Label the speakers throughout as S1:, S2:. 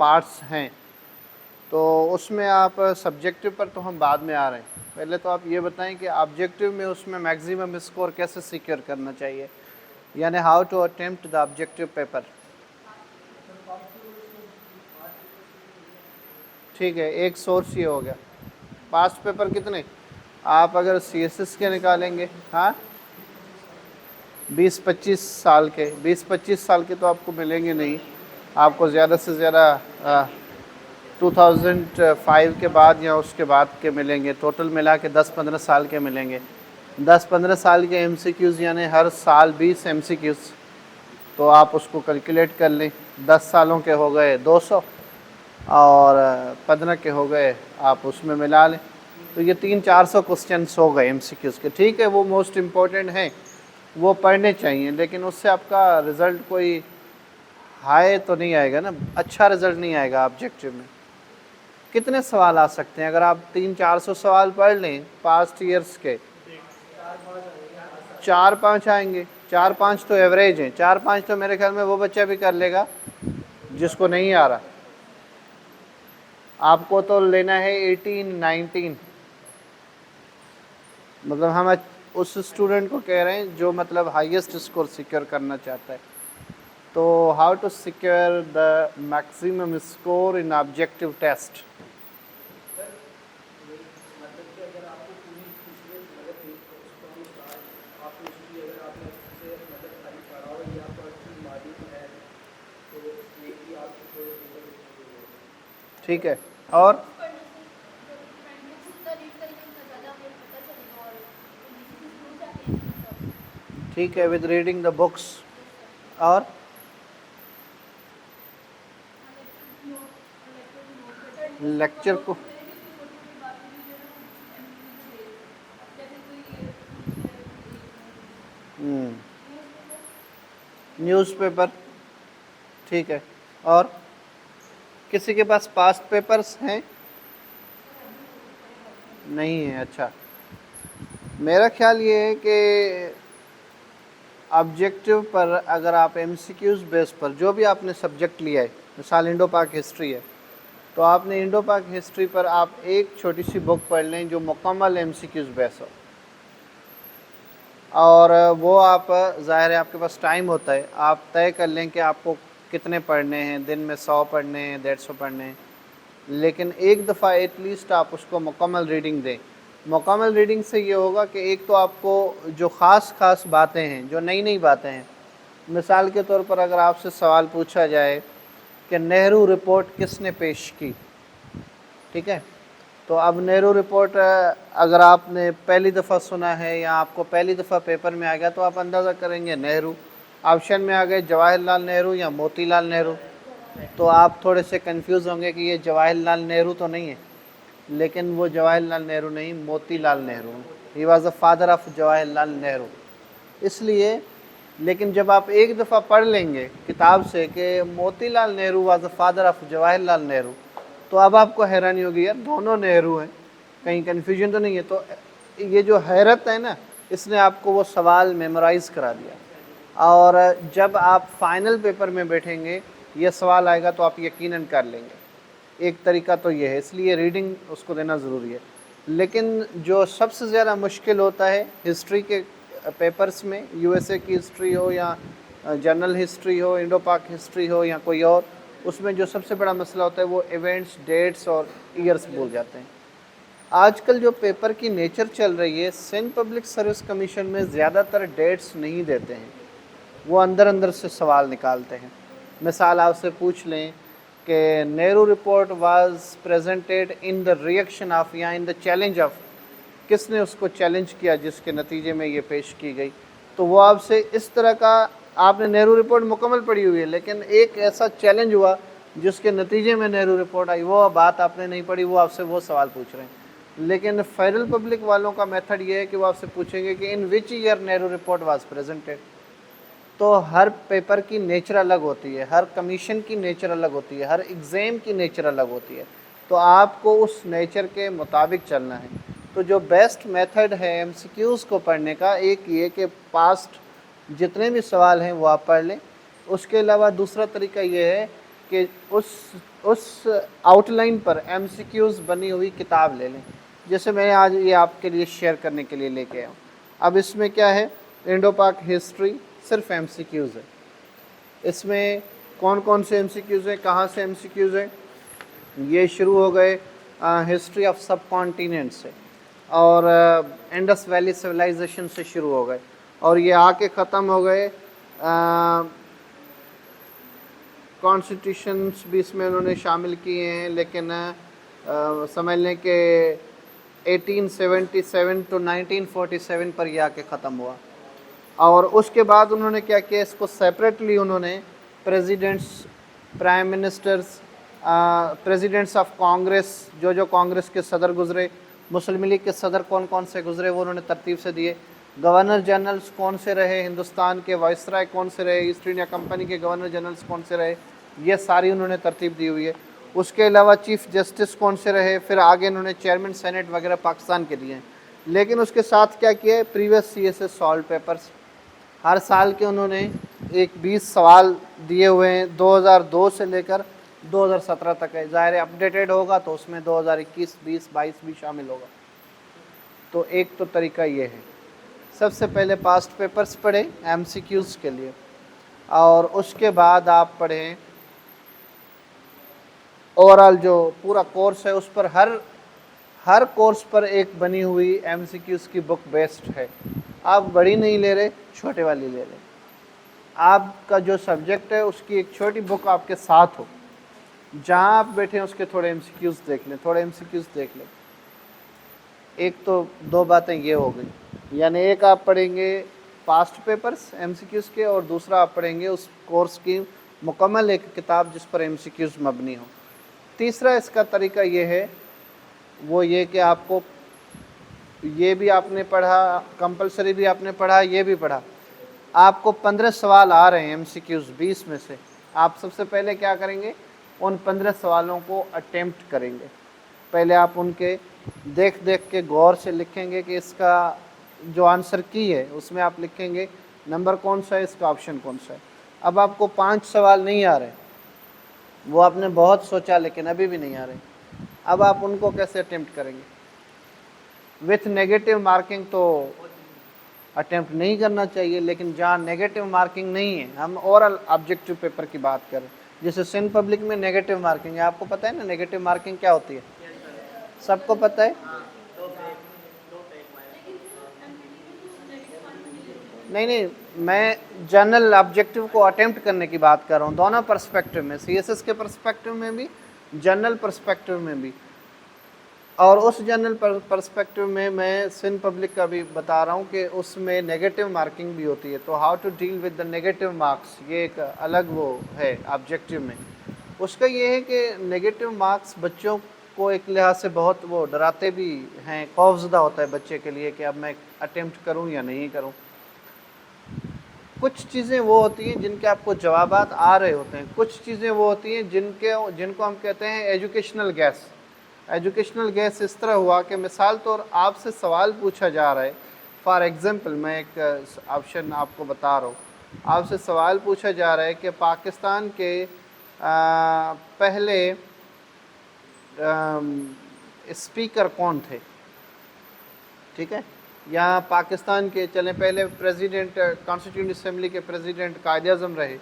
S1: Parts हैं, तो उसमें आप सब्जेक्टिव पर तो हम बाद में आ रहे हैं। पहले तो आप ये बताएं कि ऑब्जेक्टिव में उसमें मैक्सिमम स्कोर कैसे सिक्योर करना चाहिए, यानी how to attempt the objective paper. ठीक है, एक सोर्स ये हो गया। पास्ट पेपर कितने आप अगर CSS के निकालेंगे, हाँ 20-25 साल के, 20-25 साल के तो आपको मिलेंगे नहीं, आपको ज़्यादा से ज़्यादा 2005 के बाद या उसके बाद के मिलेंगे। टोटल मिला के 10-15 साल के मिलेंगे। 10-15 साल के MCQs यानी हर साल 20 MCQs, तो आप उसको कैलकुलेट कर लें। 10 सालों के हो गए 200 और 15 के हो गए आप उसमें मिला लें, तो ये 300-400 क्वेश्चन हो गए MCQs के। ठीक है, वो मोस्ट इम्पोर्टेंट हैं, वो पढ़ने चाहिए, लेकिन उससे आपका रिज़ल्ट कोई हाई तो नहीं आएगा ना, अच्छा रिज़ल्ट नहीं आएगा। ऑब्जेक्टिव में कितने सवाल आ सकते हैं? अगर आप 300-400 सवाल पढ़ लें पास्ट ईयर्स के, 4-5 आएंगे। 4-5 तो एवरेज हैं, 4-5 तो मेरे ख्याल में वो बच्चा भी कर लेगा जिसको नहीं आ रहा। आपको तो लेना है 18-19, मतलब हम उस स्टूडेंट को कह रहे हैं जो मतलब हाईएस्ट स्कोर सिक्योर करना चाहता है। तो how to secure the maximum score in objective test. ठीक है, और ठीक है विद रीडिंग द बुक्स, और लेक्चर को न्यूज़पेपर। ठीक है, और किसी के पास पास्ट पेपर्स हैं? नहीं है। अच्छा, मेरा ख्याल ये है कि ऑब्जेक्टिव पर अगर आप MCQs बेस पर जो भी आपने सब्जेक्ट लिया है, मिसाल इंडो पाक हिस्ट्री है, तो आपने इंडो पाक हिस्ट्री पर आप एक छोटी सी बुक पढ़ लें जो मुकम्मल MCQs बेस हो, और वो आप ज़ाहिर है आपके पास टाइम होता है, आप तय कर लें कि आपको कितने पढ़ने हैं, दिन में 100 पढ़ने हैं, 150 पढ़ने हैं, लेकिन एक दफ़ा एटलीस्ट आप उसको मुकम्मल रीडिंग दें। मुकम्मल रीडिंग से ये होगा कि एक तो आपको जो ख़ास बातें हैं, जो नई नई बातें हैं, मिसाल के तौर पर अगर आपसे सवाल पूछा जाए कि नेहरू रिपोर्ट किसने पेश की, ठीक है, तो अब नेहरू रिपोर्ट अगर आपने पहली दफ़ा सुना है या आपको पहली दफ़ा पेपर में आ गया, तो आप अंदाज़ा करेंगे नेहरू। ऑप्शन में आ गए जवाहरलाल नेहरू या मोतीलाल नेहरू, तो आप थोड़े से कंफ्यूज होंगे कि ये जवाहरलाल नेहरू तो नहीं है, लेकिन वो जवाहरलाल नेहरू नहीं, Motilal Nehru. He was the father of Jawaharlal Nehru. इसलिए, लेकिन जब आप एक दफ़ा पढ़ लेंगे किताब से कि Motilal Nehru was the father of Jawaharlal Nehru, तो अब आपको हैरानी होगी, यार दोनों नेहरू हैं, कहीं कन्फ्यूजन तो नहीं है। तो ये जो हैरत है ना, इसने आपको वो सवाल मेमोराइज़ करा दिया, और जब आप फाइनल पेपर में बैठेंगे ये सवाल आएगा तो आप यकीनन कर लेंगे। एक तरीका तो ये है, इसलिए रीडिंग उसको देना ज़रूरी है। लेकिन जो सबसे ज़्यादा मुश्किल होता है हिस्ट्री के पेपर्स में, USA की हिस्ट्री हो या जनरल हिस्ट्री हो, इंडो पाक हिस्ट्री हो या कोई और, उसमें जो सबसे बड़ा मसला होता है वो इवेंट्स, डेट्स और ईयर्स भूल जाते हैं। आजकल जो पेपर की नेचर चल रही है, सिंध पब्लिक सर्विस कमीशन में ज़्यादातर डेट्स नहीं देते हैं, वो अंदर अंदर से सवाल निकालते हैं। मिसाल आपसे पूछ लें कि Nehru report was presented in the reaction of या इन द चैलेंज ऑफ, किसने उसको चैलेंज किया जिसके नतीजे में ये पेश की गई, तो वो आपसे इस तरह का, आपने नेहरू रिपोर्ट मुकम्मल पढ़ी हुई है लेकिन एक ऐसा चैलेंज हुआ जिसके नतीजे में नेहरू रिपोर्ट आई, वो बात आपने नहीं पढ़ी, वो आपसे वो सवाल पूछ रहे हैं। लेकिन फेडरल पब्लिक वालों का मेथड ये है कि वो आपसे पूछेंगे कि in which year Nehru report was presented. तो हर पेपर की नेचर अलग होती है, हर कमीशन की नेचर अलग होती है, हर एग्ज़ाम की नेचर अलग होती है, तो आपको उस नेचर के मुताबिक चलना है। तो जो बेस्ट मेथड है MCQs को पढ़ने का, एक ये कि पास्ट जितने भी सवाल हैं वो आप पढ़ लें। उसके अलावा दूसरा तरीका ये है कि उस आउटलाइन पर एमसीक्यूज बनी हुई किताब ले लें, जैसे मैं आज ये आपके लिए शेयर करने के लिए लेके आया हूँ। अब इसमें क्या है, इंडो पाक हिस्ट्री सिर्फ एमसीक्यूज है। इसमें कौन कौन से एमसीक्यूज हैं, कहाँ से एमसीक्यूज हैं, ये शुरू हो गए हिस्ट्री ऑफ सब कॉन्टिनेंट से और इंडस वैली सिविलाइजेशन से शुरू हो गए और ये आके ख़त्म हो गए कॉन्स्टिट्यूशंस भी इसमें उन्होंने शामिल किए हैं, लेकिन समझ लें कि 1877 टू 1947 पर यह आके ख़त्म हुआ। और उसके बाद उन्होंने क्या किया, इसको सेपरेटली उन्होंने presidents, prime ministers, presidents of Congress, जो कांग्रेस के सदर गुजरे, मुस्लिम लीग के सदर कौन कौन से गुजरे वो उन्होंने तरतीब से दिए, गवर्नर जनरल्स कौन से रहे, हिंदुस्तान के वाइसराय कौन से रहे, ईस्ट इंडिया कंपनी के गवर्नर जनरल्स कौन से रहे, ये सारी उन्होंने तरतीब दी हुई है। उसके अलावा चीफ जस्टिस कौन से रहे, फिर आगे उन्होंने चेयरमैन सेनेट वगैरह पाकिस्तान के दिए हैं। लेकिन उसके साथ क्या किया है, प्रीवियस सीएसएस सॉल्व पेपर्स हर साल के उन्होंने 20 सवाल दिए हुए हैं, 2002 से लेकर 2017 तक है। ज़ाहिर अपडेटेड होगा तो उसमें 2021, 20, 22 भी शामिल होगा। तो एक तो तरीका ये है, सबसे पहले पास्ट पेपर्स पढ़ें एमसीक्यूज़ के लिए, और उसके बाद आप पढ़ें ओवरऑल जो पूरा कोर्स है उस पर हर कोर्स पर एक बनी हुई एमसीक्यूज़ की बुक बेस्ट है। आप बड़ी नहीं ले रहे, छोटे वाली ले रहे, आपका जो सब्जेक्ट है उसकी एक छोटी बुक आपके साथ हो, जहाँ आप बैठे हैं उसके थोड़े एमसीक्यूज़ देख लें, थोड़े एमसीक्यूज़ देख लें। एक तो दो बातें ये हो गई, यानी एक आप पढ़ेंगे पास्ट पेपर्स एमसीक्यूज़ के, और दूसरा आप पढ़ेंगे उस कोर्स की मुकम्मल एक किताब जिस पर एमसीक्यूज़ मबनी हो। तीसरा इसका तरीका ये है, वो ये कि आपको ये भी आपने पढ़ा, कंपलसरी भी आपने पढ़ा, ये भी पढ़ा, आपको 15 सवाल आ रहे हैं एमसीक्यूज़ 20 में से। आप सबसे पहले क्या करेंगे, उन 15 सवालों को अटेम्प्ट करेंगे। पहले आप उनके देख देख के गौर से लिखेंगे कि इसका जो आंसर की है उसमें आप लिखेंगे नंबर कौन सा है, इसका ऑप्शन कौन सा है। अब आपको 5 सवाल नहीं आ रहे, वो आपने बहुत सोचा लेकिन अभी भी नहीं आ रहे, अब आप उनको कैसे अटेम्प्ट करेंगे। विथ नेगेटिव मार्किंग तो अटेम्प्ट नहीं करना चाहिए, लेकिन जहाँ नेगेटिव मार्किंग नहीं है, हम ओरल ऑब्जेक्टिव पेपर की बात करें, जैसे सिंध पब्लिक में नेगेटिव मार्किंग है, आपको पता है ना नेगेटिव मार्किंग क्या होती है, सबको पता है। नहीं, मैं जनरल ऑब्जेक्टिव को अटेम्प्ट करने की बात कर रहा हूँ, दोनों पर्सपेक्टिव में, सीएसएस के पर्सपेक्टिव में भी, जनरल पर्सपेक्टिव में भी। और उस जनरल पर्सपेक्टिव में मैं सिंध पब्लिक का भी बता रहा हूँ कि उसमें नेगेटिव मार्किंग भी होती है। तो how to deal with the negative marks, ये एक अलग वो है ऑब्जेक्टिव में। उसका ये है कि नेगेटिव मार्क्स बच्चों को एक लिहाज से बहुत वो डराते भी हैं, खौफजदा होता है बच्चे के लिए कि अब मैं अटेम्प्ट करूँ या नहीं करूँ। कुछ चीज़ें वो होती हैं जिनके आपको जवाबात आ रहे होते हैं, कुछ चीज़ें वो होती हैं जिनको हम कहते हैं एजुकेशनल गैस। एजुकेशनल गैस इस तरह हुआ कि मिसाल तौर आपसे सवाल पूछा जा रहा है, फॉर एग्ज़ाम्पल मैं एक ऑप्शन आपको बता रहा हूँ, आपसे सवाल पूछा जा रहा है कि पाकिस्तान के पहले स्पीकर कौन थे, ठीक है, या पाकिस्तान के चलें पहले प्रेसिडेंट, कॉन्स्टिट्यूंट असेंबली के प्रेसिडेंट कायद-ए-आज़म रहे,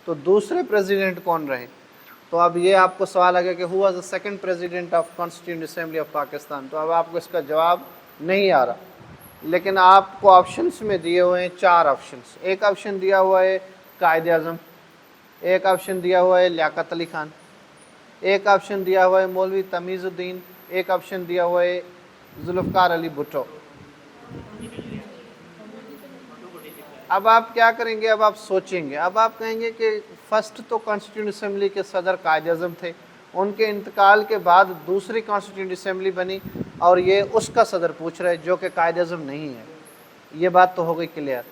S1: तो दूसरे प्रेसिडेंट कौन रहे। तो अब ये आपको सवाल आ गया कि who was the second president of constituent assembly of Pakistan. तो अब आपको इसका जवाब नहीं आ रहा, लेकिन आपको ऑप्शंस में दिए हुए हैं 4 ऑप्शंस। एक ऑप्शन दिया हुआ है कायद-ए-आज़म, एक ऑप्शन दिया हुआ है लियाकत अली खान, एक ऑप्शन दिया हुआ है मौलवी तमीज़ुद्दीन, एक ऑप्शन दिया हुआ है जुल्फ़िकार अली भुट्टो। अब आप क्या करेंगे, अब आप सोचेंगे, अब आप कहेंगे कि फर्स्ट तो कॉन्स्टिट्यूंट असेंबली के सदर कायद-ए-आज़म थे, उनके इंतकाल के बाद दूसरी कॉन्स्टिट्यूंट असेंबली बनी और ये उसका सदर पूछ रहे जो कि कायद-ए-आज़म नहीं है। ये बात तो हो गई क्लियर।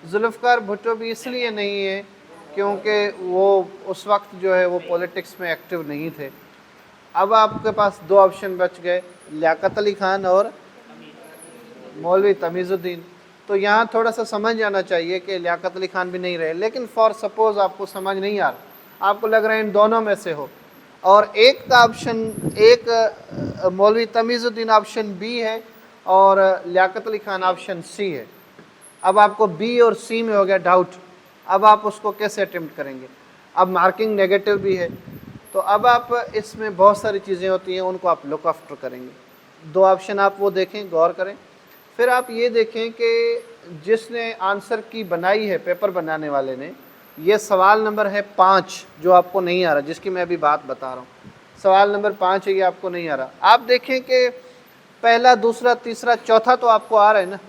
S1: जुल्फ़िकार भुट्टो भी इसलिए नहीं है क्योंकि वो उस वक्त जो है वो पॉलिटिक्स में एक्टिव नहीं थे। अब आपके पास 2 ऑप्शन बच गए, लियाकत अली खान और मौलवी तमीज़ुद्दीन। तो यहाँ थोड़ा सा समझ आना चाहिए कि लियाकत अली खान भी नहीं रहे, लेकिन फॉर सपोज़ आपको समझ नहीं आ रहा, आपको लग रहा है इन दोनों में से हो, और एक का ऑप्शन, एक मौलवी तमीज़ुद्दीन ऑप्शन बी है और लियाकत अली खान ऑप्शन सी है। अब आपको बी और सी में हो गया डाउट, अब आप उसको कैसे अटेम्प्ट करेंगे? अब मार्किंग नेगेटिव भी है, तो अब आप इसमें बहुत सारी चीज़ें होती हैं, उनको आप लुक आफ्टर करेंगे। दो ऑप्शन आप वो देखें, गौर करें, फिर आप ये देखें कि जिसने आंसर की बनाई है, पेपर बनाने वाले ने, ये सवाल नंबर है 5 जो आपको नहीं आ रहा, जिसकी मैं अभी बात बता रहा हूँ, सवाल नंबर 5 है, ये आपको नहीं आ रहा। आप देखें कि पहला, दूसरा, तीसरा, चौथा तो आपको आ रहा है ना,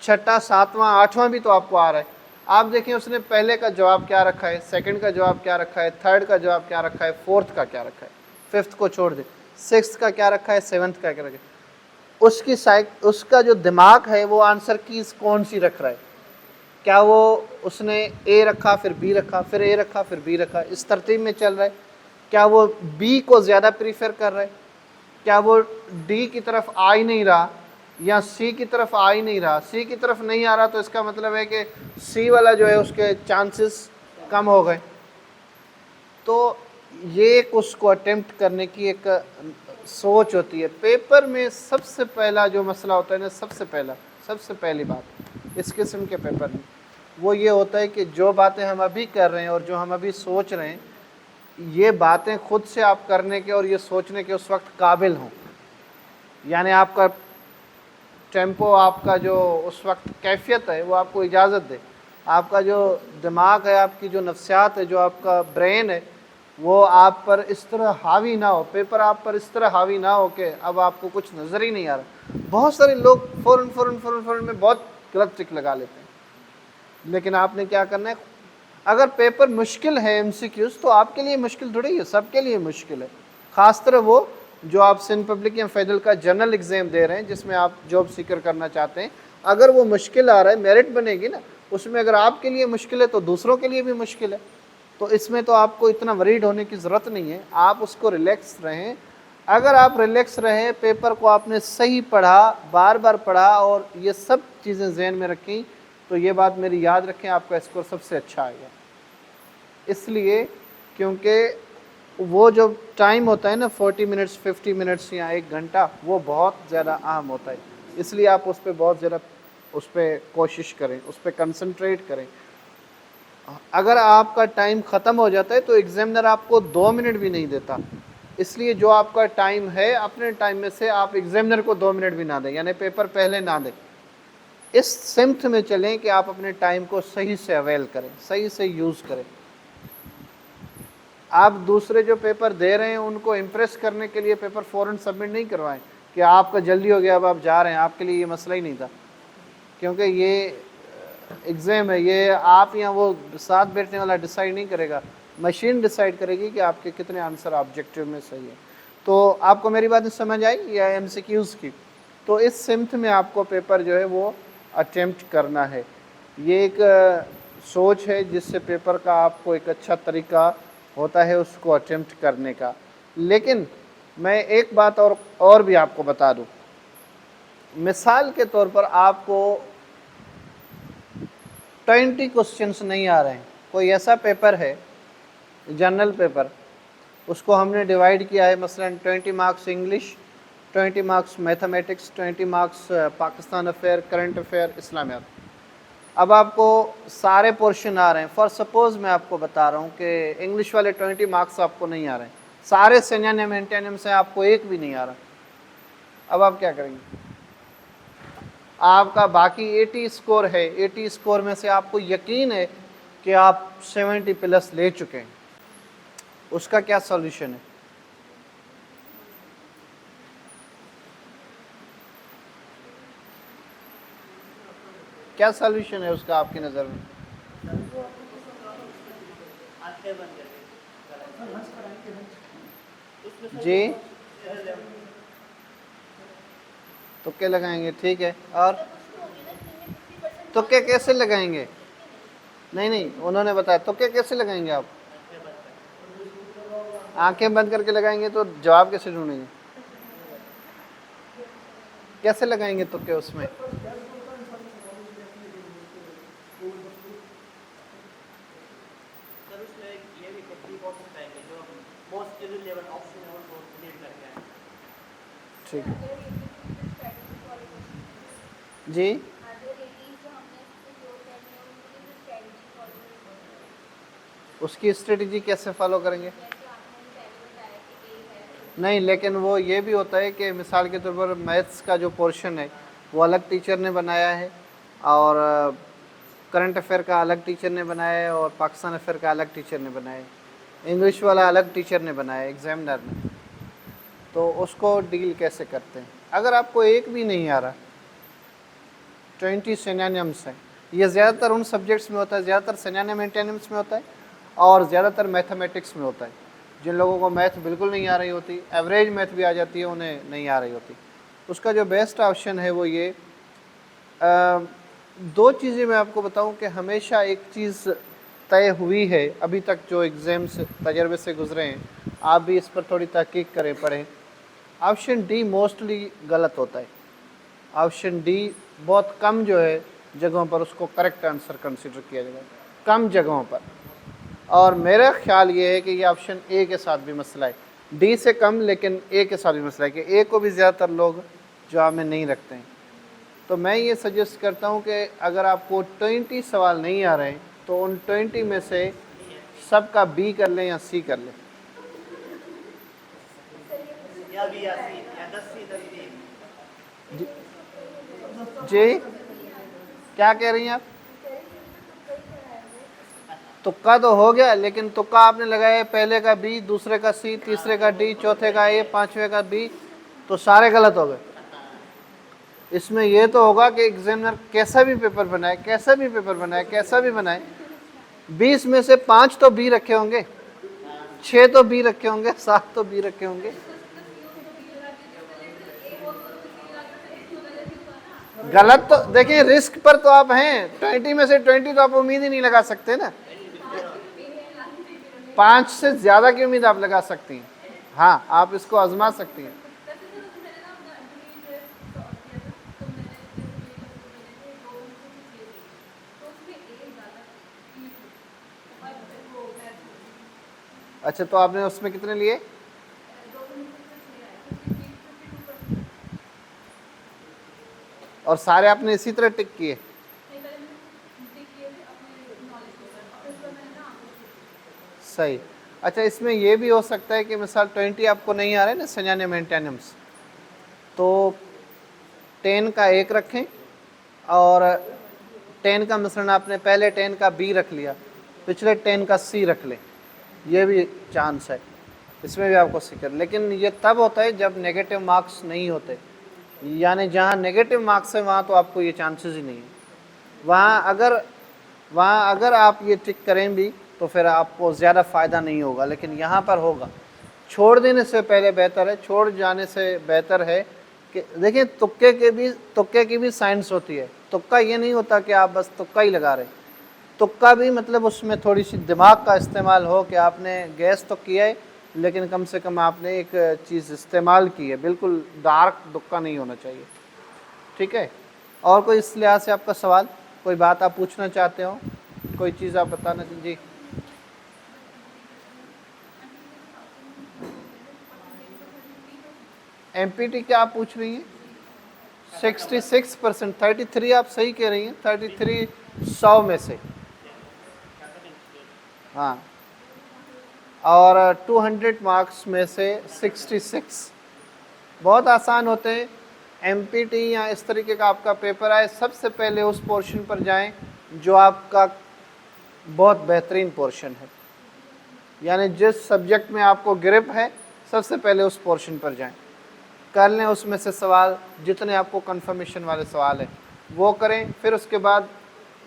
S1: छठा, सातवां, आठवां भी तो आपको आ रहा है। आप देखें उसने पहले का जवाब क्या रखा है, सेकंड का जवाब क्या रखा है, थर्ड का जवाब क्या रखा है, फोर्थ का क्या रखा है, फिफ्थ को छोड़ दे, सिक्स्थ का क्या रखा है, सेवन्थ का क्या रखा है। उसकी उसका जो दिमाग है वो आंसर कीज कौन सी रख रहा है? क्या वो उसने ए रखा, फिर बी रखा, फिर ए रखा, फिर बी रखा, इस तरतीब में चल रहा है? क्या वो बी को ज़्यादा प्रीफर कर रहा है? क्या वो डी की तरफ आ ही नहीं रहा, या सी की तरफ आ ही नहीं रहा? सी की तरफ नहीं आ रहा तो इसका मतलब है कि सी वाला जो है उसके चांसेस कम हो गए। तो ये एक उसको अटेम्प्ट करने की एक सोच होती है। पेपर में सबसे पहला जो मसला होता है ना, सबसे पहली बात इस किस्म के पेपर में वो ये होता है कि जो बातें हम अभी कर रहे हैं और जो हम अभी सोच रहे हैं, ये बातें खुद से आप करने के और ये सोचने के उस वक्त काबिल हों, यानी आपका टेम्पो, आपका जो उस वक्त कैफियत है वो आपको इजाज़त दे, आपका जो दिमाग है, आपकी जो नफ्सियात है, जो आपका ब्रेन है, वो आप पर इस तरह हावी ना हो, पेपर आप पर इस तरह हावी ना हो कि अब आपको कुछ नज़र ही नहीं आ रहा। बहुत सारे लोग फ़ौरन में बहुत गलत ट्रिक लगा लेते हैं, लेकिन आपने क्या करना है, अगर पेपर मुश्किल है MCQs, तो आपके लिए मुश्किल थोड़ी है, सबके लिए मुश्किल है। ख़ासतर वो जो आप सिंध पब्लिक या फेडरल का जनरल एग्ज़ाम दे रहे हैं, जिसमें आप जॉब सीकर करना चाहते हैं, अगर वो मुश्किल आ रहा है, मेरिट बनेगी ना उसमें, अगर आपके लिए मुश्किल है तो दूसरों के लिए भी मुश्किल है। तो इसमें तो आपको इतना वरीड होने की ज़रूरत नहीं है, आप उसको रिलैक्स रहें। अगर आप रिलैक्स रहें, पेपर को आपने सही पढ़ा, बार बार पढ़ा और ये सब चीज़ें जहन में रखी, तो ये बात मेरी याद रखें, आपका स्कोर सबसे अच्छा आएगा। इसलिए क्योंकि वो जो टाइम होता है ना 40 मिनट्स, 50 मिनट्स या 1 घंटा, वो बहुत ज़्यादा अहम होता है। इसलिए आप उस पर बहुत ज़्यादा उस पर कोशिश करें, उस पर कंसंट्रेट करें। अगर आपका टाइम ख़त्म हो जाता है तो एग्ज़ामिनर आपको 2 मिनट भी नहीं देता। इसलिए जो आपका टाइम है, अपने टाइम में से आप एग्ज़ामिनर को 2 मिनट भी ना दें, यानी पेपर पहले ना दें। इस सिमत में चलें कि आप अपने टाइम को सही से अवेल करें, सही से यूज़ करें। आप दूसरे जो पेपर दे रहे हैं उनको इम्प्रेस करने के लिए पेपर फ़ौरन सबमिट नहीं करवाएं कि आपका जल्दी हो गया अब आप जा रहे हैं, आपके लिए ये मसला ही नहीं था, क्योंकि ये एग्ज़ाम है, ये आप या वो साथ बैठने वाला डिसाइड नहीं करेगा, मशीन डिसाइड करेगी कि आपके कितने आंसर ऑब्जेक्टिव में सही है। तो आपको मेरी बात समझ आई या MCQs की? तो इस सिमत में आपको पेपर जो है वो अटेम्प्ट करना है। ये एक सोच है जिससे पेपर का आपको एक अच्छा तरीका होता है उसको अटेम्प्ट करने का। लेकिन मैं एक बात और भी आपको बता दूं, मिसाल के तौर पर आपको 20 क्वेश्चंस नहीं आ रहे हैं, कोई ऐसा पेपर है जनरल पेपर, उसको हमने डिवाइड किया है मसलन 20 marks English, 20 marks mathematics, 20 marks Pakistan affair, current affair, इस्लामियात। अब आपको सारे पोर्शन आ रहे हैं। फॉर सपोज़ मैं आपको बता रहा हूँ कि इंग्लिश वाले 20 मार्क्स आपको नहीं आ रहे हैं, सारे सिनोनिम एंटोनिम से आपको एक भी नहीं आ रहा। अब आप क्या करेंगे? आपका बाकी 80 स्कोर है, 80 स्कोर में से आपको यकीन है कि आप 70 प्लस ले चुके हैं, उसका क्या सॉल्यूशन है? क्या सॉल्यूशन है उसका आपकी नज़र में? जी, तुक्के लगाएंगे, ठीक है। और तुक्के कैसे लगाएंगे? नहीं, उन्होंने बताया तुक्के कैसे लगाएंगे आप? आंखें बंद करके लगाएंगे तो जवाब कैसे ढूंढेंगे? कैसे लगाएंगे तुक्के उसमें? ठीक है जी। उसकी स्ट्रेटजी कैसे फॉलो करेंगे? नहीं, लेकिन वो ये भी होता है कि मिसाल के तौर पर मैथ्स का जो पोर्शन है वो अलग टीचर ने बनाया है, और करंट अफेयर का अलग टीचर ने बनाया है, और पाकिस्तान अफेयर का अलग टीचर ने बनाया है, इंग्लिश वाला अलग टीचर ने बनाया है, एग्जामिनर ने। तो उसको डील कैसे करते हैं? अगर आपको एक भी नहीं आ रहा, 20 सिनोनिम्स हैं, ये ज़्यादातर उन सब्जेक्ट्स में होता है, ज़्यादातर सिनोनिम एंटोनिम्स में होता है, और ज़्यादातर मैथमेटिक्स में होता है। जिन लोगों को मैथ बिल्कुल नहीं आ रही होती, एवरेज मैथ भी आ जाती है, उन्हें नहीं आ रही होती, उसका जो बेस्ट ऑप्शन है वो ये, दो चीज़ें मैं आपको बताऊं कि हमेशा एक चीज़ तय हुई है अभी तक, जो एग्ज़ाम्स तजर्बे से गुजरे हैं, आप भी इस पर थोड़ी तहकीक करें, पढ़ें। ऑप्शन डी मोस्टली गलत होता है। ऑप्शन डी बहुत कम जो है जगहों पर उसको करेक्ट आंसर कंसिडर किया जाएगा, कम जगहों पर। और मेरा ख्याल ये है कि ये ऑप्शन ए के साथ भी मसला है, डी से कम लेकिन ए के साथ भी मसला है कि ए को भी ज़्यादातर लोग जवाब में नहीं रखते हैं। तो मैं ये सजेस्ट करता हूँ कि अगर आपको 20 सवाल नहीं आ रहे हैं तो उन 20 में से सबका बी कर लें या सी कर लें। जी क्या कह रही हैं आप? तुक्का तो हो गया, लेकिन तुक्का आपने लगाया पहले का बी, दूसरे का सी, तीसरे का डी, चौथे का ए, पांचवे का बी, तो सारे गलत हो गए। इसमें यह तो होगा कि एग्जामिनर कैसा भी पेपर बनाए, कैसा भी पेपर बनाए, कैसा भी बनाए, 20 में से 5 तो बी रखे होंगे, 6 तो बी रखे होंगे, 7 तो बी रखे होंगे। गलत तो देखिए, रिस्क पर तो आप हैं, 20 में से 20 तो आप उम्मीद ही नहीं लगा सकते ना, 5 से ज़्यादा की उम्मीद आप लगा सकती हैं। हाँ, आप इसको आजमा सकती हैं। अच्छा, तो आपने उसमें कितने लिए? और सारे आपने इसी तरह टिक किए? सही। अच्छा, इसमें यह भी हो सकता है कि मिसाल 20 आपको नहीं आ रहे ना सिनोनिम एंटोनिम्स, तो 10 का एक रखें, और 10 का मिश्रण आपने पहले 10 का बी रख लिया, पिछले 10 का सी रख लें, ये भी चांस है, इसमें भी आपको सी कर। लेकिन ये तब होता है जब नेगेटिव मार्क्स नहीं होते, यानी जहाँ नेगेटिव मार्क्स है वहाँ तो आपको ये चांसेस ही नहीं है। वहाँ अगर आप ये टिक करें भी तो फिर आपको ज़्यादा फ़ायदा नहीं होगा, लेकिन यहाँ पर होगा। छोड़ देने से पहले बेहतर है, छोड़ जाने से बेहतर है कि देखिए, तुक्के की भी साइंस होती है। तुक्का ये नहीं होता कि आप बस तुक्का ही लगा रहे, तुक्का भी मतलब उसमें थोड़ी सी दिमाग का इस्तेमाल हो कि आपने गैस तो किया है, लेकिन कम से कम आपने एक चीज़ इस्तेमाल की है, बिल्कुल डार्क तुक्का नहीं होना चाहिए। ठीक है? और कोई इस लिहाज से आपका सवाल, कोई बात आप पूछना चाहते हो, कोई चीज़ आप बताना जी? एमपीटी क्या आप पूछ रही हैं? 66%, 33 आप सही कह रही हैं, 33 100 में से, हाँ, और 200 मार्क्स में से 66 बहुत आसान होते हैं। एमपीटी या इस तरीके का आपका पेपर आए, सबसे पहले उस पोर्शन पर जाएं जो आपका बहुत बेहतरीन पोर्शन है, यानी जिस सब्जेक्ट में आपको ग्रिप है, सबसे पहले उस पोर्शन पर जाएं, कर लें उसमें से सवाल, जितने आपको कंफर्मेशन वाले सवाल हैं वो करें। फिर उसके बाद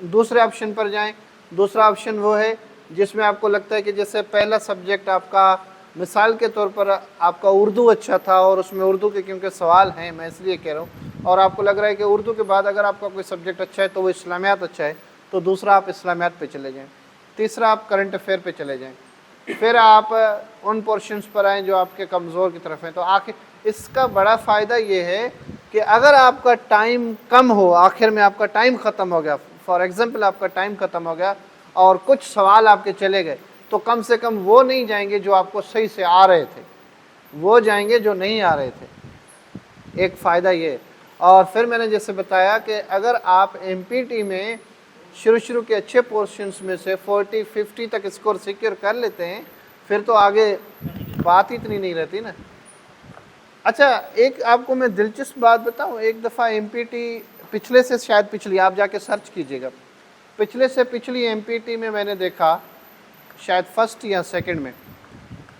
S1: दूसरे ऑप्शन पर जाएं। दूसरा ऑप्शन वो है जिसमें आपको लगता है कि जैसे पहला सब्जेक्ट आपका, मिसाल के तौर पर आपका उर्दू अच्छा था, और उसमें उर्दू के क्योंकि सवाल हैं, मैं इसलिए कह रहा हूँ, और आपको लग रहा है कि उर्दू के बाद अगर आपका कोई सब्जेक्ट अच्छा है तो वो इस्लामियात अच्छा है, तो दूसरा आप इस्लामियात पे चले जाएँ, तीसरा आप करंट अफेयर पे चले जाएँ, फिर आप उन पोर्शंस पर आएँ जो आपके कमज़ोर की तरफ हैं। तो आखिर इसका बड़ा फ़ायदा ये है कि अगर आपका टाइम कम हो, आखिर में आपका टाइम ख़त्म हो गया, फॉर एग्ज़ाम्पल आपका टाइम ख़त्म हो गया और कुछ सवाल आपके चले गए, तो कम से कम वो नहीं जाएंगे जो आपको सही से आ रहे थे, वो जाएंगे जो नहीं आ रहे थे। एक फ़ायदा ये। और फिर मैंने जैसे बताया कि अगर आप एमपीटी में शुरू के अच्छे पोर्शंस में से 40-50 तक स्कोर सिक्योर कर लेते हैं, फिर तो आगे बात ही इतनी नहीं रहती ना। अच्छा, एक आपको मैं दिलचस्प बात बताऊं, एक दफ़ा एमपीटी पिछले से शायद पिछली, आप जाके सर्च कीजिएगा, पिछले से पिछली एमपीटी में मैंने देखा, शायद फर्स्ट या सेकंड में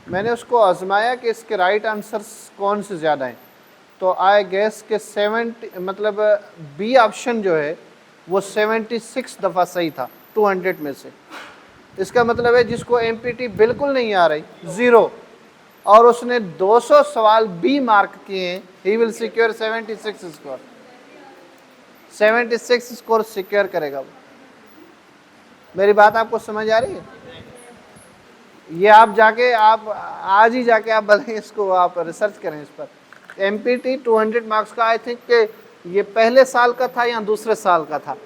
S1: मैंने उसको आजमाया कि इसके राइट आंसर्स कौन से ज़्यादा हैं, तो आई गेस के 70, मतलब बी ऑप्शन जो है वो 76 दफ़ा सही था 200 में से। इसका मतलब है जिसको एमपीटी बिल्कुल नहीं आ रही, 0, और उसने 200 सवाल बी मार्क किए हैं, he will secure 76 score. 76 score secure करेगा वो। मेरी बात आपको समझ आ रही है? ये आप जाके, आप आज ही जाके आप भले इसको आप रिसर्च करें इस पर। एमपीटी 200 मार्क्स का, आई थिंक कि ये पहले साल का था या दूसरे साल का था,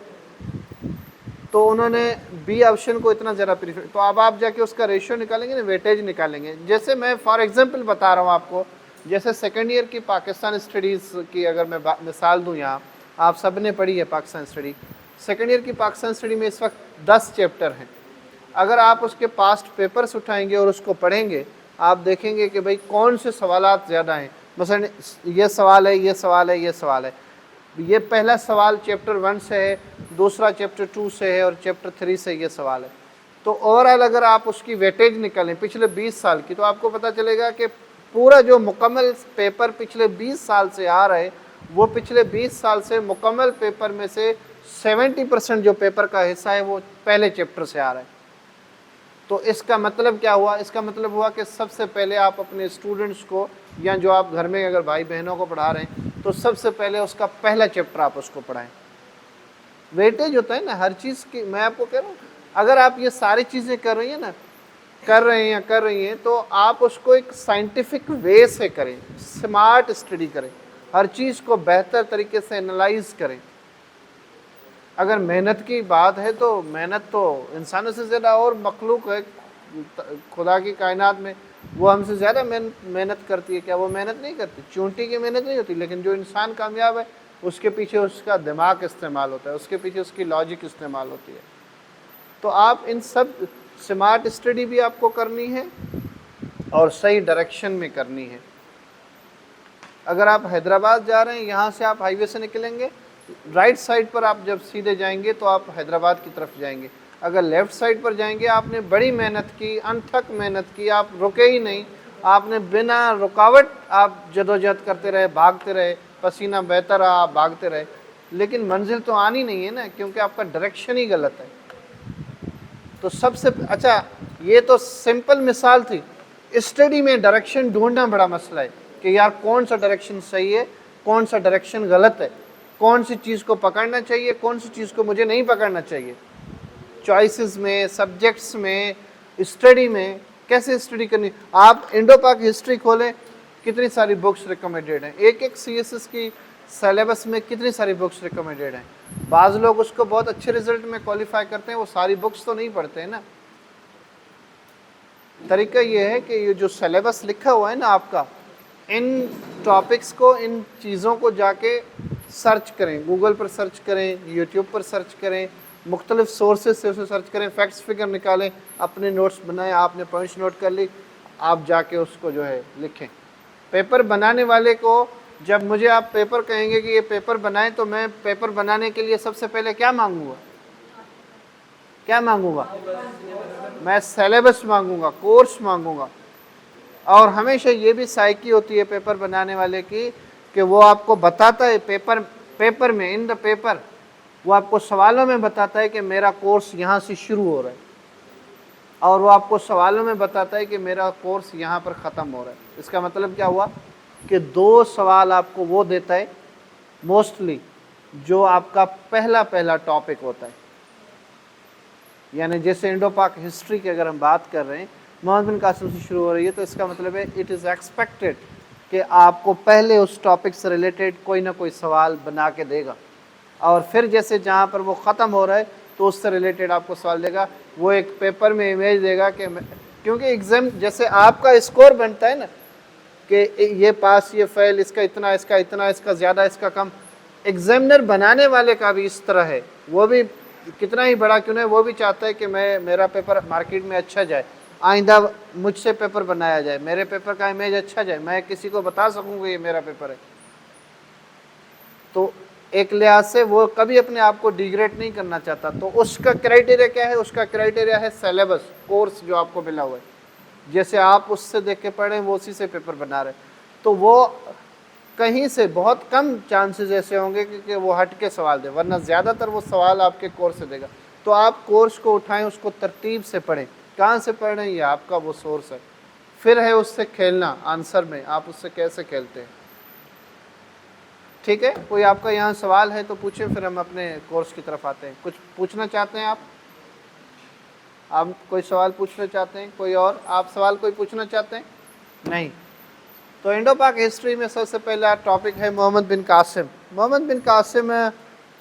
S1: तो उन्होंने बी ऑप्शन को इतना ज़रा प्रीफर। तो अब आप जाके उसका रेशियो निकालेंगे ना, वेटेज निकालेंगे। जैसे मैं फॉर एग्जांपल बता रहा हूँ आपको, जैसे सेकेंड ईयर की पाकिस्तान स्टडीज़ की अगर मैं मिसाल दूँ, यहाँ आप सब ने पढ़ी है पाकिस्तान स्टडी। सेकेंड ईयर की पाकिस्तान स्टडी में इस वक्त 10 चैप्टर हैं। अगर आप उसके पास्ट पेपर्स उठाएंगे और उसको पढ़ेंगे, आप देखेंगे कि भाई कौन से सवालात ज़्यादा हैं। मसलन ये सवाल है, ये सवाल है, ये सवाल है, ये पहला सवाल चैप्टर 1 से है, दूसरा चैप्टर 2 से है और चैप्टर 3 से ये सवाल है। तो ओवरऑल अगर आप उसकी वेटेज निकालें पिछले 20 साल की, तो आपको पता चलेगा कि पूरा जो मुकम्मल पेपर पिछले 20 साल से आ रहे, वो पिछले 20 साल से मुकम्मल पेपर में से 70% जो पेपर का हिस्सा है वो पहले चैप्टर से आ रहा है। तो इसका मतलब क्या हुआ? इसका मतलब हुआ कि सबसे पहले आप अपने स्टूडेंट्स को, या जो आप घर में अगर भाई बहनों को पढ़ा रहे हैं, तो सबसे पहले उसका पहला चैप्टर आप उसको पढ़ाएं। वेटेज होता है ना हर चीज़ की। मैं आपको कह रहा हूँ, अगर आप ये सारी चीज़ें कर रही हैं ना, कर रही हैं, तो आप उसको एक साइंटिफिक वे से करें, स्मार्ट स्टडी करें, हर चीज़ को बेहतर तरीके से एनालाइज करें। अगर मेहनत की बात है तो मेहनत तो इंसानों से ज़्यादा और मखलूक है खुदा की कायनात में, वो हमसे ज़्यादा मेहनत करती है। क्या वो मेहनत नहीं करती? चूंटी की मेहनत नहीं होती, लेकिन जो इंसान कामयाब है उसके पीछे उसका दिमाग इस्तेमाल होता है, उसके पीछे उसकी लॉजिक इस्तेमाल होती है। तो आप इन सब स्मार्ट स्टडी भी आपको करनी है और सही डायरेक्शन में करनी है। अगर आप हैदराबाद जा रहे हैं, यहाँ से आप हाईवे से निकलेंगे, राइट साइड पर आप जब सीधे जाएंगे तो आप हैदराबाद की तरफ जाएंगे। अगर लेफ़्ट साइड पर जाएंगे, आपने बड़ी मेहनत की, अनथक मेहनत की, आप रुके ही नहीं, आपने बिना रुकावट आप जदोजहद करते रहे, भागते रहे, पसीना बहता रहा, आप भागते रहे, लेकिन मंजिल तो आनी नहीं है ना, क्योंकि आपका डायरेक्शन ही गलत है। तो सबसे अच्छा, ये तो सिंपल मिसाल थी। स्टडी में डायरेक्शन ढूंढना बड़ा मसला है कि यार कौन सा डायरेक्शन सही है, कौन सा डायरेक्शन गलत है, कौन सी चीज़ को पकड़ना चाहिए, कौन सी चीज़ को मुझे नहीं पकड़ना चाहिए। चॉइसेस में, सब्जेक्ट्स में, स्टडी में कैसे स्टडी करनी। आप इंडो पाक हिस्ट्री खोलें, कितनी सारी बुक्स रिकमेंडेड हैं। एक सीएसएस की सिलेबस में कितनी सारी बुक्स रिकमेंडेड हैं। बाज़ लोग उसको बहुत अच्छे रिजल्ट में क्वालिफाई करते हैं, वो सारी बुक्स तो नहीं पढ़ते हैं ना। तरीका ये है कि ये जो सिलेबस लिखा हुआ है ना आपका, इन टॉपिक्स को, इन चीज़ों को जाके सर्च करें, गूगल पर सर्च करें, यूट्यूब पर सर्च करें, मुख्तलिफ सोर्सेज से उसे सर्च करें, फैक्ट्स फिगर निकालें, अपने नोट्स बनाएं। आपने पॉइंट्स नोट कर ली, आप जाके उसको जो है लिखें। पेपर बनाने वाले को जब मुझे आप पेपर कहेंगे कि ये पेपर बनाएं, तो मैं पेपर बनाने के लिए सबसे पहले क्या मांगूंगा? क्या मांगूंगा? मैं सिलेबस मांगूंगा, कोर्स मांगूंगा। और हमेशा ये भी साइकी होती है पेपर बनाने वाले की कि वो आपको बताता है पेपर में, इन द पेपर, वो आपको सवालों में बताता है कि मेरा कोर्स यहाँ से शुरू हो रहा है, और वो आपको सवालों में बताता है कि मेरा कोर्स यहाँ पर ख़त्म हो रहा है। इसका मतलब क्या हुआ कि 2 सवाल आपको वो देता है मोस्टली जो आपका पहला टॉपिक होता है। यानी जैसे इंडो पाक हिस्ट्री की अगर हम बात कर रहे हैं, मोहम्मद बिन कासिम से शुरू हो रही है, तो इसका मतलब है इट इज़ एक्सपेक्टेड कि आपको पहले उस टॉपिक से रिलेटेड कोई ना कोई सवाल बना के देगा, और फिर जैसे जहाँ पर वो ख़त्म हो रहा है तो उससे रिलेटेड आपको सवाल देगा। वो एक पेपर में इमेज देगा कि क्योंकि एग्ज़ाम जैसे आपका स्कोर बनता है ना, कि ये पास, ये फेल, इसका इतना, इसका इतना, इसका ज़्यादा, इसका कम। एग्जामिनर बनाने वाले का भी इस तरह है, वो भी कितना ही बड़ा क्यों नहीं, वो भी चाहता है कि मेरा पेपर मार्केट में अच्छा जाए, आइंदा मुझसे पेपर बनाया जाए, मेरे पेपर का इमेज अच्छा जाए, मैं किसी को बता सकूँगा ये मेरा पेपर है। तो एक लिहाज से वो कभी अपने आप को डिग्रेड नहीं करना चाहता। तो उसका क्राइटेरिया क्या है? उसका क्राइटेरिया है सिलेबस, कोर्स जो आपको मिला हुआ है, जैसे आप उससे देख के पढ़े वो उसी से पेपर बना रहे। तो वो कहीं से बहुत कम चांसेस ऐसे होंगे कि वो हट के सवाल दे, वरना ज़्यादातर वो सवाल आपके कोर्स से देगा। तो आप कोर्स को उठाएं, उसको तरतीब से पढ़ें। कहाँ से पढ़ रहे हैं? ये आपका वो सोर्स है। फिर है उससे खेलना, आंसर में आप उससे कैसे खेलते हैं। ठीक है, कोई आपका यहाँ सवाल है तो पूछें, फिर हम अपने कोर्स की तरफ आते हैं। कुछ पूछना चाहते हैं आप कोई सवाल पूछना चाहते हैं? कोई और आप सवाल कोई पूछना चाहते हैं? नहीं। तो इंडो पाक हिस्ट्री में सबसे पहला टॉपिक है मोहम्मद बिन कासिम। मोहम्मद बिन कासिम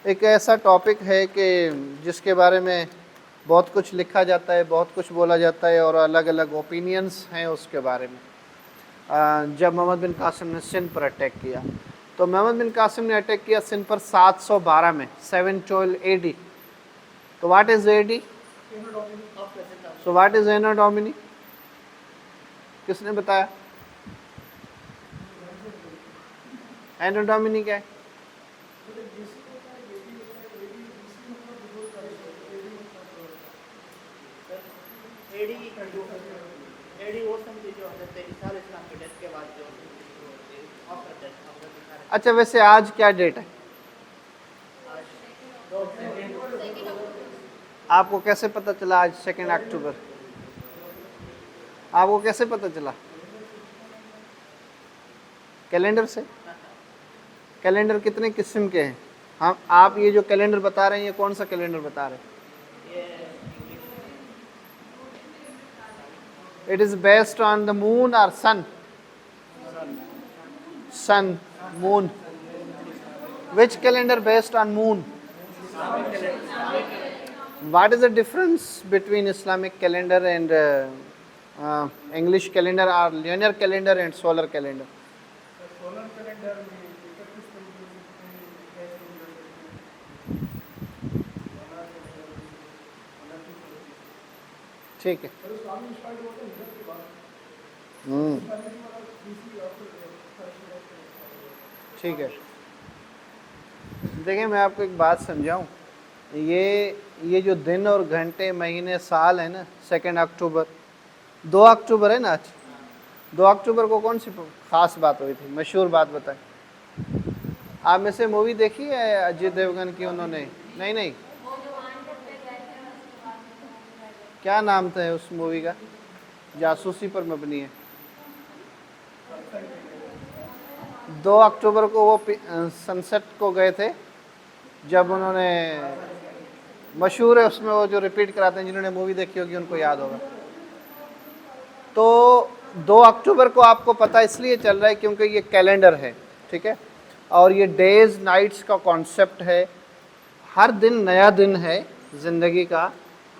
S1: एक ऐसा टॉपिक है कि जिसके बारे में बहुत कुछ लिखा जाता है, बहुत कुछ बोला जाता है, और अलग अलग ओपिनियंस हैं उसके बारे में। जब मोहम्मद बिन कासिम ने सिंध पर अटैक किया, तो मोहम्मद बिन कासिम ने अटैक किया सिंध पर 712 में, 712 AD। तो what is AD? So what is anno domini? किसने बताया? एनो डोमिनी क्या है? अच्छा, वैसे आज क्या डेट है? आपको कैसे पता चला आज 2 अक्टूबर? आपको कैसे पता चला? कैलेंडर से? कैलेंडर कितने किस्म के हैं? हम आप ये जो कैलेंडर बता रहे हैं, ये कौन सा कैलेंडर बता रहे हैं? It is based on the moon और सन? सन, moon. Which calendar based on moon? What is the difference between Islamic calendar and English calendar or lunar calendar and solar calendar?
S2: Solar calendar में 31 तरीके से
S1: ठीक है। ठीक है, देखिए मैं आपको एक बात समझाऊं। ये जो दिन और घंटे, महीने, साल है ना, 2 अक्टूबर, 2 अक्टूबर है ना आज। 2 अक्टूबर को कौन सी खास बात हुई थी? मशहूर बात बताएं। आप में से मूवी देखी है अजय देवगन की उन्होंने? नहीं, क्या नाम था उस मूवी का? जासूसी पर मबनी है। 2 अक्टूबर को वो सनसेट को गए थे, जब उन्होंने, मशहूर है उसमें, वो जो रिपीट कराते हैं, जिन्होंने मूवी देखी होगी उनको याद होगा। तो 2 अक्टूबर को आपको पता इसलिए चल रहा है क्योंकि ये कैलेंडर है, ठीक है, और ये डेज नाइट्स का कॉन्सेप्ट है। हर दिन नया दिन है ज़िंदगी का।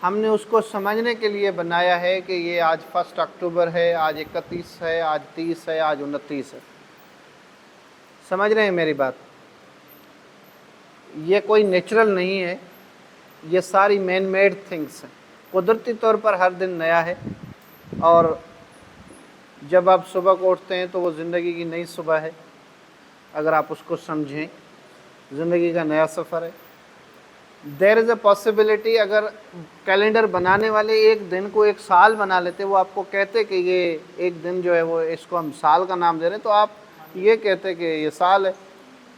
S1: हमने उसको समझने के लिए बनाया है कि ये आज 1 अक्टूबर है, आज 31 है, आज 30 है, आज 29 है। समझ रहे हैं मेरी बात? ये कोई नेचुरल नहीं है, ये सारी मैन मेड थिंग्स हैं। कुदरती तौर पर हर दिन नया है, और जब आप सुबह को उठते हैं तो वो ज़िंदगी की नई सुबह है। अगर आप उसको समझें, ज़िंदगी का नया सफ़र है। देयर इज़ अ पॉसिबिलिटी, अगर कैलेंडर बनाने वाले एक दिन को एक साल बना लेते, वो आपको कहते कि ये एक दिन जो है वो, इसको हम साल का नाम दे रहे हैं, तो आप ये कहते कि ये साल है।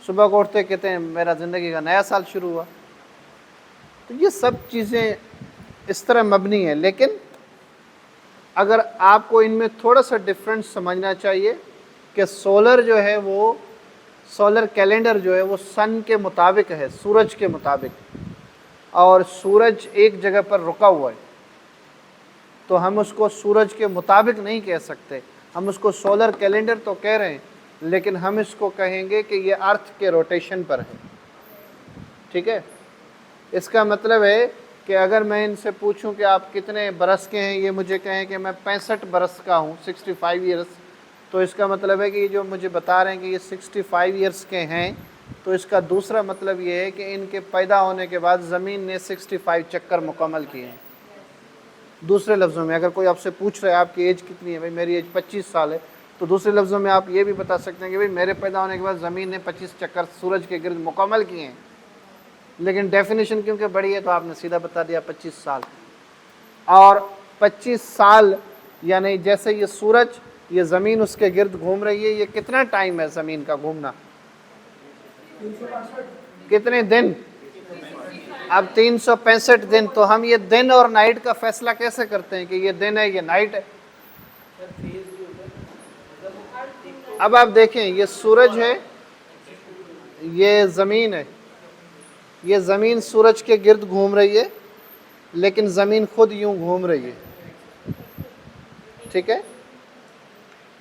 S1: सुबह को उठते कहते हैं मेरा ज़िंदगी का नया साल शुरू हुआ। तो ये सब चीज़ें इस तरह मबनी है। लेकिन अगर आपको इनमें थोड़ा सा डिफरेंस समझना चाहिए कि सोलर जो है वो, सोलर कैलेंडर जो है वो सन के मुताबिक है, सूरज के मुताबिक, और सूरज एक जगह पर रुका हुआ है, तो हम उसको सूरज के मुताबिक नहीं कह सकते। हम उसको सोलर कैलेंडर तो कह रहे हैं, लेकिन हम इसको कहेंगे कि ये अर्थ के रोटेशन पर है। ठीक है, इसका मतलब है कि अगर मैं इनसे पूछूं कि आप कितने बरस के हैं, ये मुझे कहें कि मैं 65 बरस का हूँ, 65 ईयर्स, तो इसका मतलब है कि ये जो मुझे बता रहे हैं कि ये 65 ईयर्स के हैं, तो इसका दूसरा मतलब ये है कि इनके पैदा होने के बाद ज़मीन ने 65 चक्कर मुकम्मल किए हैं। दूसरे लफ्ज़ों में अगर कोई आपसे पूछ रहा है आपकी एज कितनी है, भाई मेरी एज 25 साल है, तो दूसरे लफ्ज़ों में आप ये भी बता सकते हैं कि भाई मेरे पैदा होने के बाद ज़मीन ने 25 चक्कर सूरज के गिर्द मुकम्मल किए हैं। लेकिन डेफिनेशन क्योंकि बड़ी है तो आपने सीधा बता दिया 25 साल। और 25 साल यानी जैसे ये सूरज, ये ज़मीन उसके गिर्द घूम रही है, ये कितना टाइम है ज़मीन का घूमना?
S2: 365
S1: कितने दिन? अब 365 दिन। तो हम ये दिन और नाइट का फैसला कैसे करते हैं कि ये दिन है ये नाइट है? अब आप देखें, ये सूरज है, ये ज़मीन है, ये ज़मीन सूरज के गिर्द घूम रही है, लेकिन ज़मीन खुद यूं घूम रही है, ठीक है?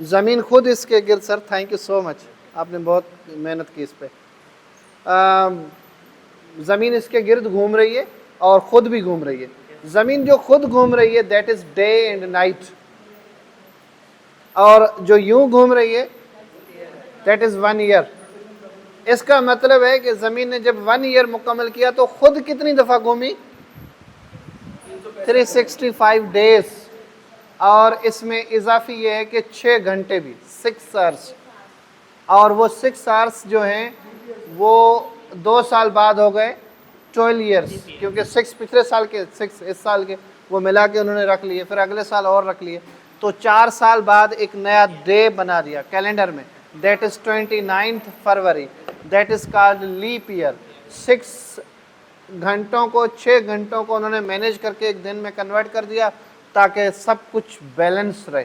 S1: ज़मीन खुद इसके गिर्द, sir thank you so much, आपने बहुत मेहनत की इस पर। ज़मीन इसके गिर्द घूम रही है और ख़ुद भी घूम रही है। ज़मीन जो खुद घूम रही है that is day and night, और जो यूं घूम रही है दैट इज़ 1 ईयर। इसका मतलब है कि ज़मीन ने जब 1 ईयर मुकम्मल किया तो खुद कितनी दफ़ा घूमी? 365 डेज। और इसमें इजाफी ये है कि 6 घंटे भी, 6 आवर्स, और वो 6 आवर्स जो हैं वो 2 साल बाद हो गए 12 ईयर्स, क्योंकि 6 पिछले साल के, 6 इस साल के, वो मिला के उन्होंने रख लिए, फिर अगले साल और रख लिए, तो 4 साल बाद एक नया डे बना दिया कैलेंडर में, that is 29 February, that is called leap year. 6 घंटों को, 6 घंटों को उन्होंने मैनेज करके एक दिन में कन्वर्ट कर दिया ताकि सब कुछ बैलेंस रहे।